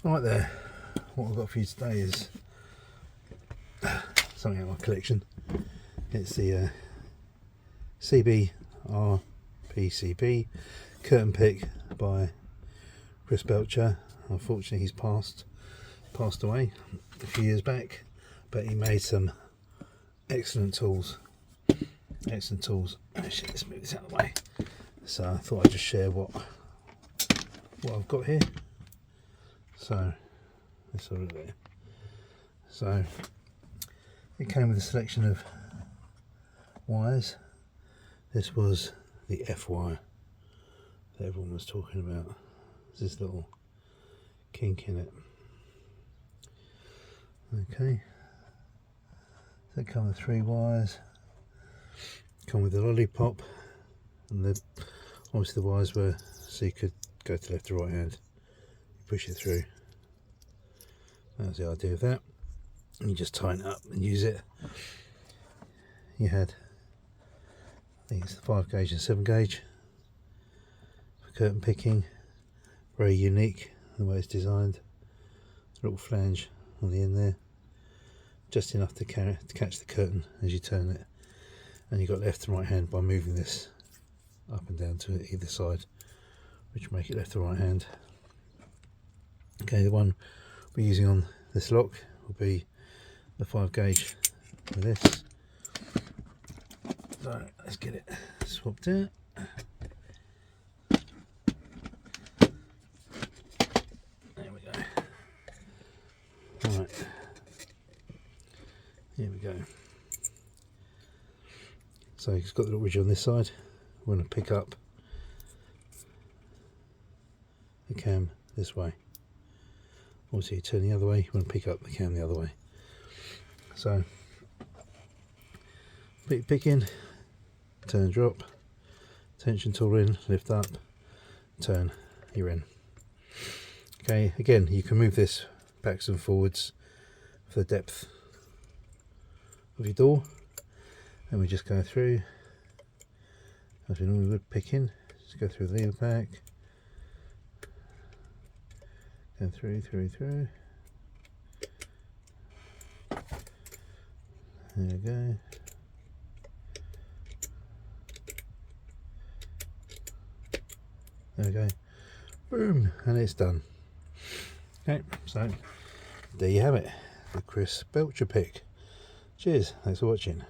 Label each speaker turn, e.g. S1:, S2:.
S1: Right there, what I've got for you today is something out of my collection. It's the CBRPCB curtain pick by Chris Belcher. Unfortunately he's passed away a few years back, but he made some excellent tools. Actually, let's move this out of the way. So I thought I'd just share what I've got here. So let's have a look there. So it came with a selection of wires. This was the F wire that everyone was talking about. There's this little kink in it. Okay, so it came with 3 wires. Come with the lollipop, and obviously the wires were so you could go to left or right hand. You push it through. That's the idea of that. And you just tighten it up and use it. You had, I think it's the 5 gauge and 7 gauge for curtain picking. Very unique the way it's designed. A little flange on the end there, just enough to catch the curtain as you turn it. And you've got left and right hand by moving this up and down to either side, which will make it left or right hand. Okay, the one we're using on this lock will be the 5 gauge with this. So let's get it swapped out. There we go. Alright, here we go. So it's got the little ridge on this side. We're going to pick up the cam this way. Also, you turn the other way, you want to pick up the cam the other way. So, pick in, turn, drop, tension tool in, lift up, turn, you're in. Okay, again, you can move this backs and forwards for the depth of your door. And we just go through, as we normally would pick in, just go through the lever pack, go through. There we go. There we go. Boom, and it's done. Okay, so there you have it, the Chris Belcher pick. Cheers, thanks for watching.